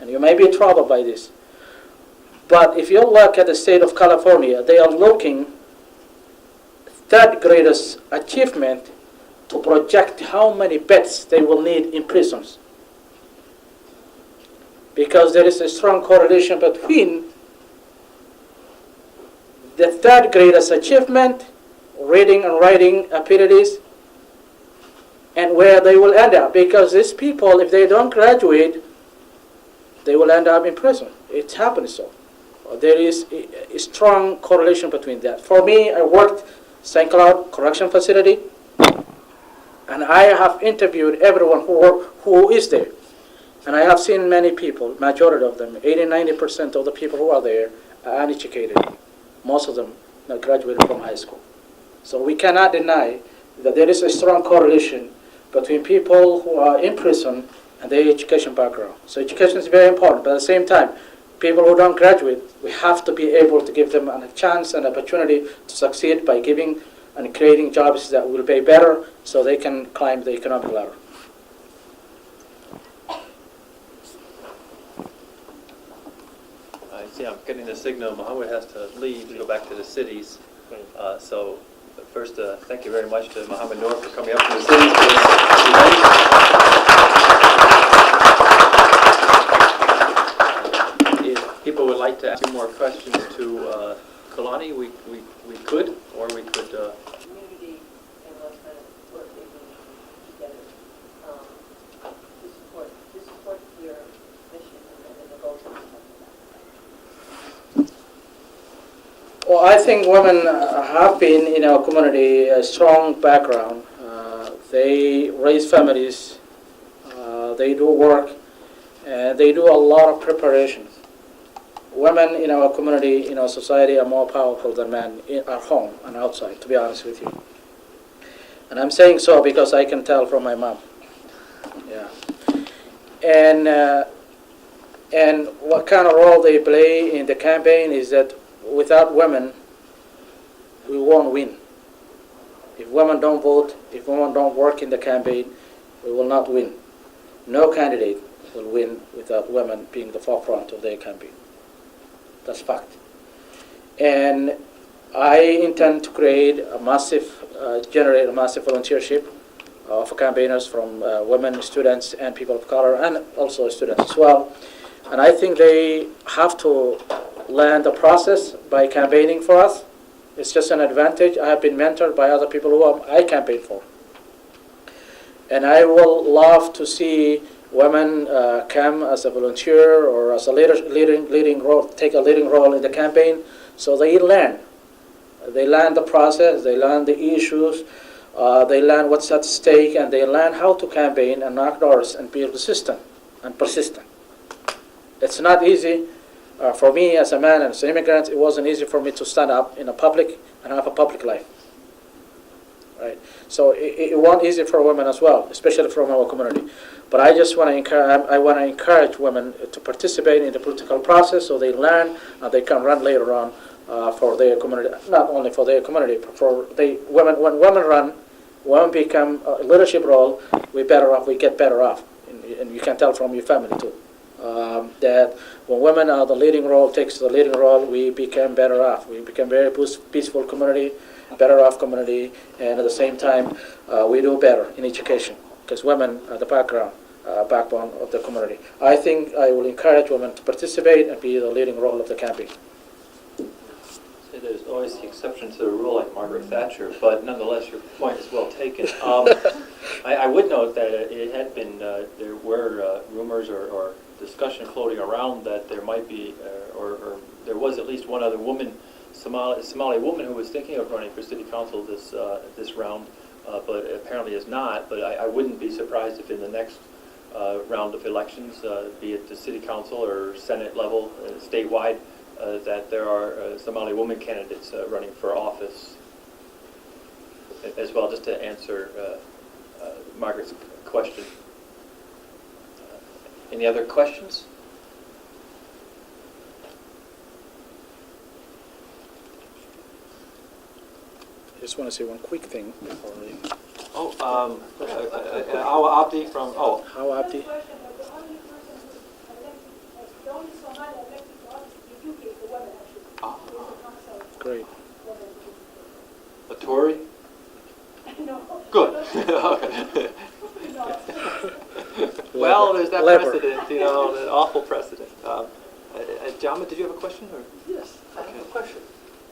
[SPEAKER 2] And you may be troubled by this. But if you look at the state of California, they are looking third graders' achievement to project how many beds they will need in prisons. Because there is a strong correlation between the third graders' achievement, reading and writing abilities, and where they will end up. Because these people, if they don't graduate, they will end up in prison. It's happening so. There is a strong correlation between that. For me, I worked St. Cloud Correction Facility, and I have interviewed everyone who is there. And I have seen many people, majority of them, 80-90% of the people who are there are uneducated. Most of them not graduated from high school. So we cannot deny that there is a strong correlation between people who are in prison and their education background. So education is very important, but at the same time, people who don't graduate, we have to be able to give them a chance and opportunity to succeed by giving and creating jobs that will pay better so they can climb the economic ladder.
[SPEAKER 4] I see I'm getting the signal. Mohammed has to leave to go back to the cities. So first, thank you very much to Mohammed Noor for coming up from the cities. If people would like to ask you more questions to Kalani, we could, or we could...
[SPEAKER 8] Community and what kind of work they do together to support your mission and the goals that you're talking about.
[SPEAKER 2] Well, I think women have been in our community a strong background. They raise families, they do work, and they do a lot of preparations. Women in our community, in our society, are more powerful than men at home and outside, to be honest with you. And I'm saying so because I can tell from my mom. Yeah. And what kind of role they play in the campaign is that without women, we won't win. If women don't vote, if women don't work in the campaign, we will not win. No candidate will win without women being the forefront of their campaign. That's fact. And I intend to create a massive, generate a massive volunteership of campaigners from women, students, and people of color, and also students as well. And I think they have to learn the process by campaigning for us. It's just an advantage. I have been mentored by other people who I campaign for. And I will love to see women come as a volunteer or as a leading role, take a leading role in the campaign, so they learn. They learn the process, they learn the issues, they learn what's at stake, and they learn how to campaign and knock doors and be resistant and persistent. It's not easy. For me as a man and as an immigrant, it wasn't easy for me to stand up in a public and have a public life. Right? So it wasn't easy for women as well, especially from our community. But I just want to encourage women to participate in the political process so they learn and they can run later on for their community. Not only for their community, but for women. When women run, women become a leadership role. We get better off, and you can tell from your family too. that when women are the leading role, takes the leading role, we become better off. We become very peaceful community, better off community, and at the same time, we do better in education because women are the backbone of the community. I think I will encourage women to participate and be the leading role of the campaign.
[SPEAKER 4] There's always the exception to the rule, like Margaret Thatcher, but nonetheless, your point is well taken. I would note that it had been, there were rumors or discussion floating around that there might be, or there was at least one other woman, Somali woman, who was thinking of running for city council this round, but apparently is not. But I wouldn't be surprised if in the next round of elections, be it the city council or Senate level, statewide, that there are Somali women candidates running for office as well, just to answer Margaret's question. Any other questions?
[SPEAKER 2] I just want to say one quick thing before we...
[SPEAKER 4] Our Abdi from,
[SPEAKER 2] How Abdi? Great.
[SPEAKER 4] a Tory?
[SPEAKER 7] No.
[SPEAKER 4] Good. Okay. Well, there's that
[SPEAKER 2] Lever.
[SPEAKER 4] precedent, you know, an awful precedent. Jama, did you have a question? Or?
[SPEAKER 9] Yes, I have a question.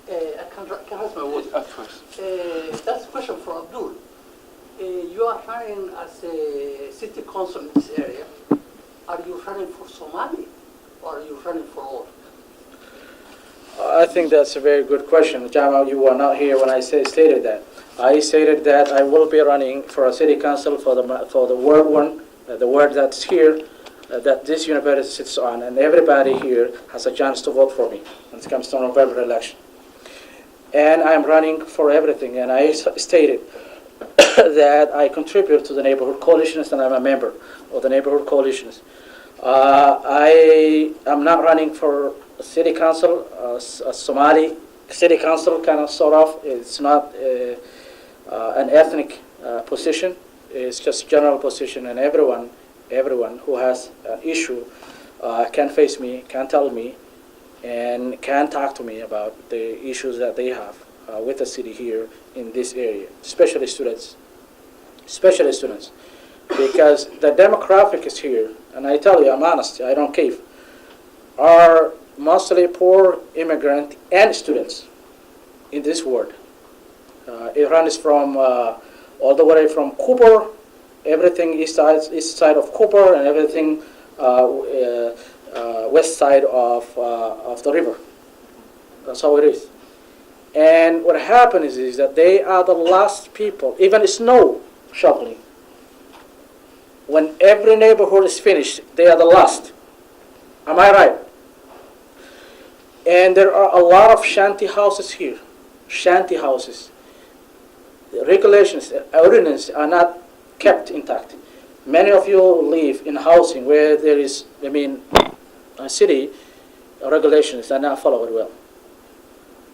[SPEAKER 9] I can ask my word.
[SPEAKER 4] Of course.
[SPEAKER 9] That's a question for Abdul. You are running as a city council in this area. Are you running for Somali or are you running for all?
[SPEAKER 2] I think that's a very good question. Jama, you were not here when I stated that. I stated that I will be running for a city council for the ward one, the ward that's here, that this university sits on, and everybody here has a chance to vote for me when it comes to November election. And I'm running for everything, and I stated that I contribute to the neighborhood coalitions, and I'm a member of the neighborhood coalitions. I am not running for a city council, a Somali city council, kind of sort of. It's not an ethnic position. It's just general position, and everyone who has an issue can face me, can tell me, and can talk to me about the issues that they have with the city here in this area, especially students, because the demographic is here, and I tell you, I'm honest, I don't cave, are mostly poor immigrant and students in this ward. It runs from all the way from Cooper, everything east side of Cooper, and everything west side of the river. That's how it is. And what happens is that they are the last people, even snow shoveling. When every neighborhood is finished, they are the last. Am I right? And there are a lot of shanty houses here. Shanty houses. The regulations, ordinances are not kept intact. Many of you live in housing where there is, city regulations are not followed well.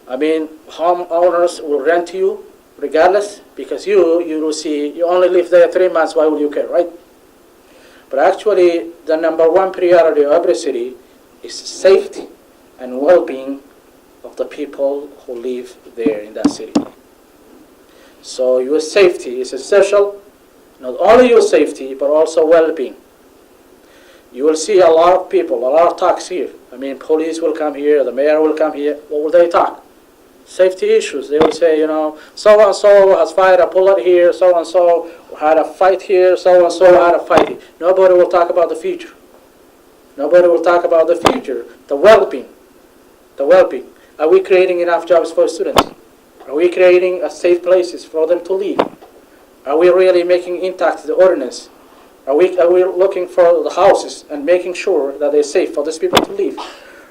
[SPEAKER 2] Homeowners will rent you regardless because you will see, you only live there 3 months, why would you care, right? But actually, the number one priority of every city is safety and well-being of the people who live there in that city. So your safety is essential, not only your safety, but also well-being. You will see a lot of people, a lot of talks here. Police will come here, the mayor will come here. What will they talk? Safety issues. They will say, so-and-so has fired a bullet here, so-and-so had a fight here, so-and-so had a fight here. Nobody will talk about the future. Nobody will talk about the future, the well-being. The well-being. Are we creating enough jobs for students? Are we creating safe places for them to live? Are we really making intact the ordinance? Are we looking for the houses and making sure that they're safe for these people to live?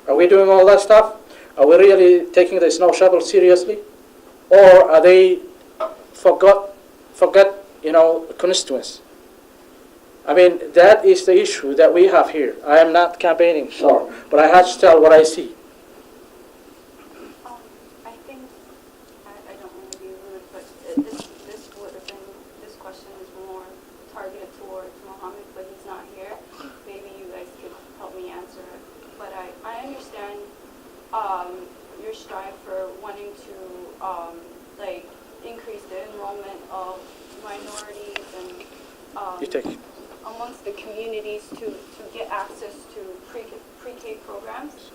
[SPEAKER 2] Are we doing all that stuff? Are we really taking the snow shovel seriously? Or are they forget constituents? That is the issue that we have here. I am not campaigning, sure, but I have to tell what I see.
[SPEAKER 10] I think, I don't want to be rude, but this would have been, this question is more targeted towards Mohammed, but he's not here. Maybe you guys could help me your strive for wanting to like increase the enrollment of minorities and amongst the communities to get access to pre-K programs.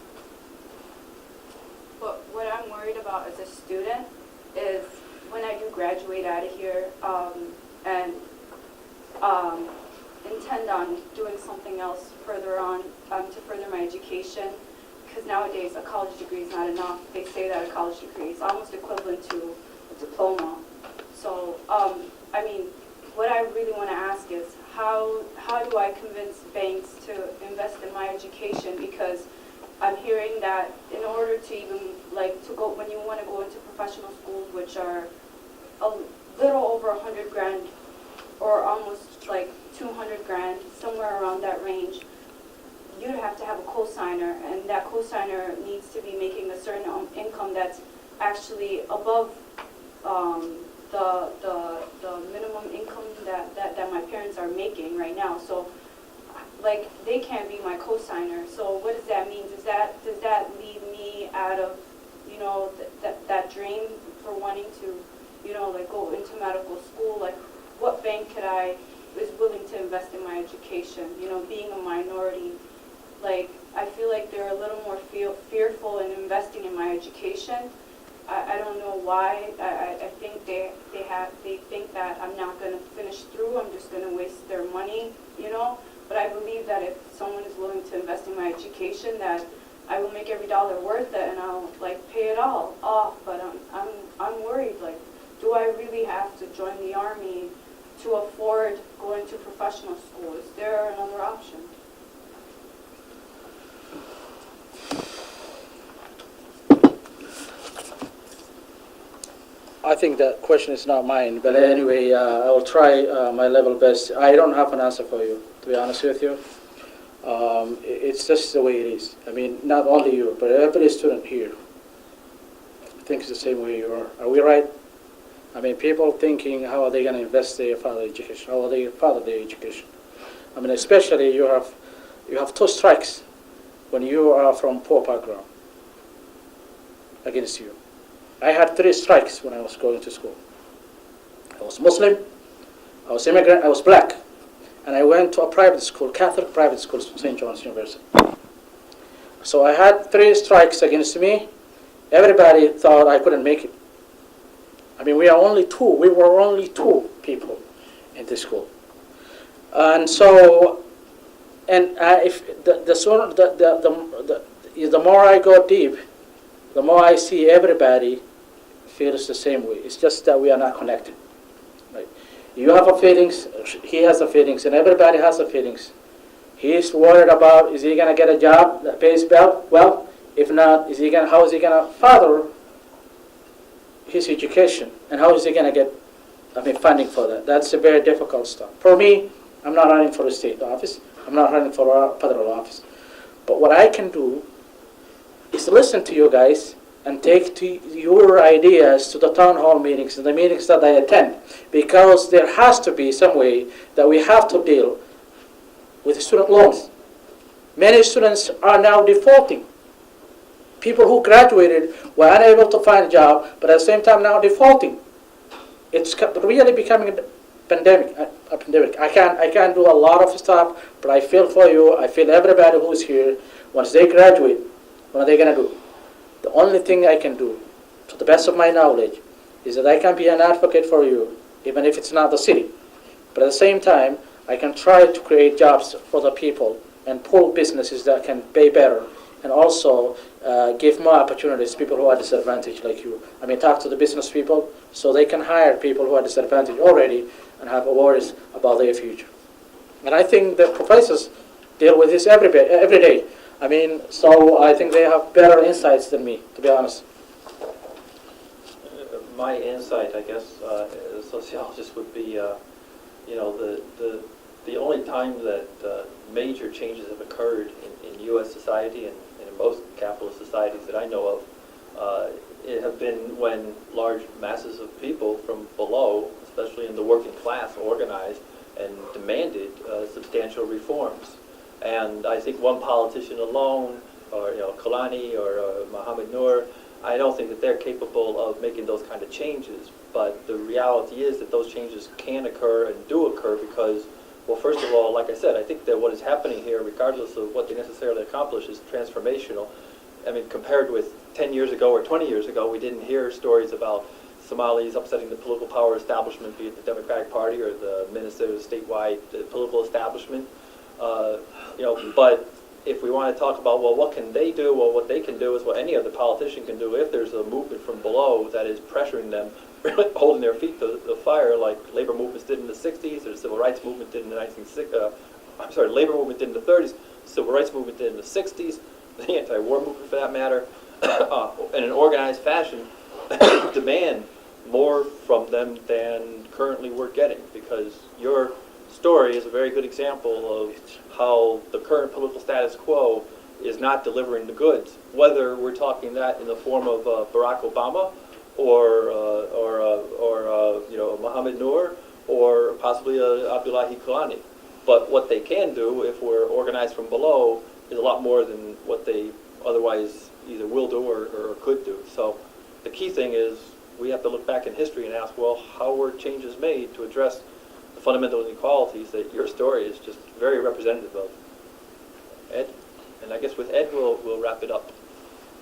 [SPEAKER 10] But what I'm worried about as a student is when I do graduate out of here and intend on doing something else further on to further my education, because nowadays a college degree is not enough. They say that a college degree is almost equivalent to a diploma. So, I mean, what I really want to ask is how do I convince banks to invest in my education? Because I'm hearing that in order to even to go, when you want to go into professional schools, which are a little over 100 grand or almost like 200 grand, somewhere around that range, you'd have to have a cosigner, and that cosigner needs to be making a certain income that's actually above the minimum income that my parents are making right now. So, like, they can't be my cosigner. So what does that mean? Does that leave me out of, you know, that dream for wanting to, you know, like go into medical school? Like, what bank is willing to invest in my education? You know, being a minority, like, I feel like they're a little more fearful in investing in my education. I don't know why. I think they think that I'm not going to finish through. I'm just going to waste their money, you know. But I believe that if someone is willing to invest in my education, that I will make every dollar worth it, and I'll like pay it all off. But I'm worried. Like, do I really have to join the army to afford going to professional school? Is there another option?
[SPEAKER 2] I think that question is not mine, but anyway, I will try my level best. I don't have an answer for you, to be honest with you. It's just the way it is. I mean, not only you, but every student here thinks the same way you are. Are we right? I mean, people thinking, how are they going to invest their father education? How are they further their education? I mean, especially you have two strikes when you are from poor background against you. I had 3 strikes when I was going to school. I was Muslim, I was immigrant, I was black, and I went to a private school, Catholic private school, St. John's University. So I had 3 strikes against me. Everybody thought I couldn't make it. I mean, we were only 2 people in this school. And so, if the more I go deep, the more I see everybody feels the same way. It's just that we are not connected. Right? You have a feelings, he has a feelings, and everybody has a feelings. He's worried about, is he going to get a job that pays well? If not, how is he going to further his education? And how is he going to get funding for that? That's a very difficult stuff. For me, I'm not running for a state office. I'm not running for a federal office. But what I can do is listen to you guys and take your ideas to the town hall meetings and the meetings that I attend, because there has to be some way that we have to deal with student loans. Many students are now defaulting. People who graduated were unable to find a job, but at the same time now defaulting. It's really becoming a pandemic. I can't do a lot of stuff, but I feel for you. I feel everybody who's here. Once they graduate, what are they going to do? The only thing I can do, to the best of my knowledge, is that I can be an advocate for you, even if it's not the city. But at the same time, I can try to create jobs for the people and pull businesses that can pay better, and also give more opportunities to people who are disadvantaged like you. I mean, talk to the business people so they can hire people who are disadvantaged already and have worries about their future. And I think the professors deal with this every day. I mean, so I think they have better insights than me, to be honest.
[SPEAKER 4] My insight, I guess, as a sociologist would be, the only time that major changes have occurred in U.S. society and in most capitalist societies that I know of, it have been when large masses of people from below, especially in the working class, organized and demanded substantial reforms. And I think one politician alone or Kalani or Mohammed Noor, I don't think that they're capable of making those kind of changes. But the reality is that those changes can occur and do occur because, well, first of all, like I said, I think that what is happening here, regardless of what they necessarily accomplish, is transformational. I mean, compared with 10 years ago or 20 years ago, we didn't hear stories about Somalis upsetting the political power establishment, be it the Democratic Party or the Minnesota statewide political establishment. But if we want to talk about, well, what can they do? Well, what they can do is what any other politician can do if there's a movement from below that is pressuring them, holding their feet to the fire, like labor movements did in the 60s, or the civil rights movement did in the labor movement did in the 30s, civil rights movement did in the 60s, the anti-war movement for that matter, in an organized fashion, demand more from them than currently we're getting, because your story is a very good example of how the current political status quo is not delivering the goods, whether we're talking that in the form of Barack Obama or Mohammed Noor or possibly Abdullahi Kalani. But what they can do if we're organized from below is a lot more than what they otherwise either will do or could do. So the key thing is we have to look back in history and ask, well, how were changes made to address the fundamental inequalities that your story is just very representative of? Ed? And I guess with Ed, we'll wrap it up.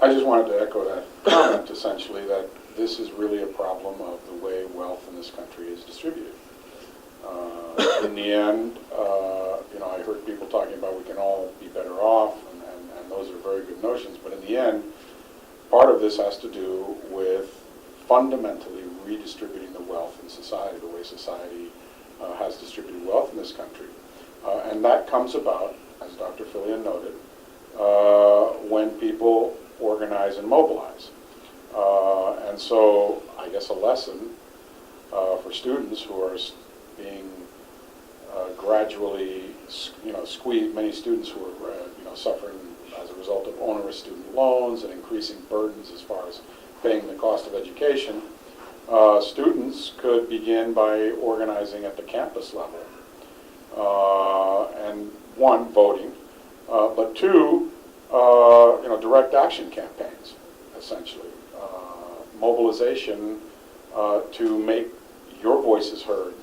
[SPEAKER 1] I just wanted to echo that comment, essentially, that this is really a problem of the way wealth in this country is distributed. In the end, I heard people talking about we can all be better off, and those are very good notions, but in the end, part of this has to do with fundamentally redistributing the wealth in society, the way society has distributed wealth in this country. And that comes about, as Dr. Fillion noted, when people organize and mobilize. And so I guess a lesson for students who are being gradually, squeezed, many students who are, suffering as a result of onerous student loans and increasing burdens as far as paying the cost of education, students could begin by organizing at the campus level. And one, voting, but two, direct action campaigns, essentially. Mobilization to make your voices heard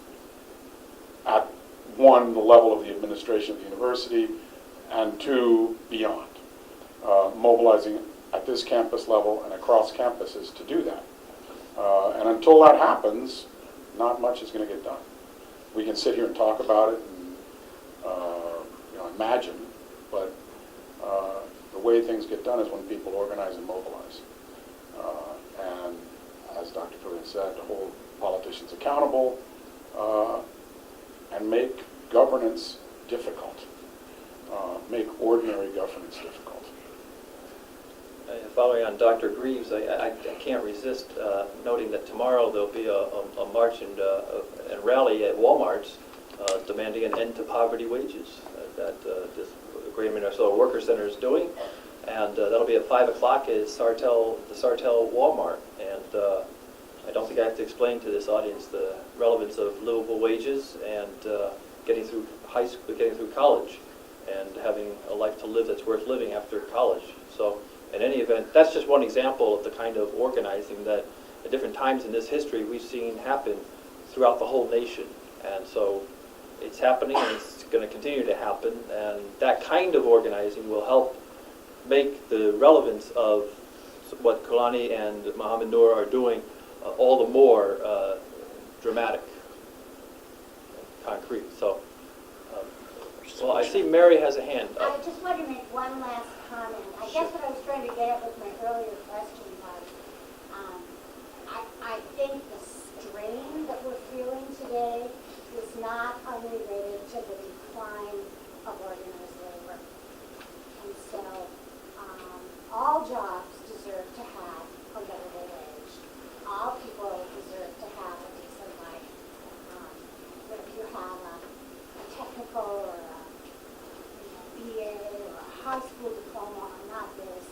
[SPEAKER 1] at one, the level of the administration of the university, and two, beyond. Mobilizing at this campus level and across campuses to do that. And until that happens, not much is going to get done. We can sit here and talk about it and imagine, but the way things get done is when people organize and mobilize. And as Dr. Fillion said, to hold politicians accountable and make governance difficult, make ordinary governance difficult.
[SPEAKER 4] Following on Dr. Greaves, I can't resist noting that tomorrow there'll be a march and rally at Walmart's demanding an end to poverty wages that this Great Minnesota Worker Center is doing, and that'll be at 5 o'clock at the Sartell Walmart. And I don't think I have to explain to this audience the relevance of livable wages and getting through high school, getting through college, and having a life to live that's worth living after college. So, in any event, that's just one example of the kind of organizing that at different times in this history we've seen happen throughout the whole nation. And so it's happening and it's going to continue to happen, and that kind of organizing will help make the relevance of what Kalani and Mohammed Noor are doing all the more dramatic and concrete. So, well, I see Mary has a hand
[SPEAKER 7] I
[SPEAKER 4] up.
[SPEAKER 7] just want to make one last comment. I guess what I was trying to get at with my earlier question was, I think the strain that we're feeling today is not unrelated to the decline of organized labor. And so, all jobs deserve to have a livable wage. All people deserve to have a decent life. But if you have a technical or a BA or a high school diploma or not, there's,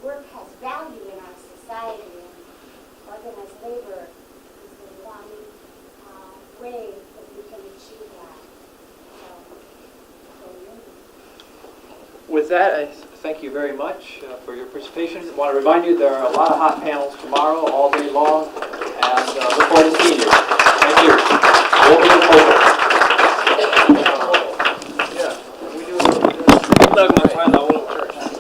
[SPEAKER 7] work has value in our society, and organized labor is the one way that we can achieve that.
[SPEAKER 4] With that, I thank you very much for your participation. I want to remind you there are a lot of hot panels tomorrow, all day long, and look forward to seeing you. Thank you. We'll be in focus.
[SPEAKER 6] Yeah, we do.
[SPEAKER 3] Doug, my friend, I want to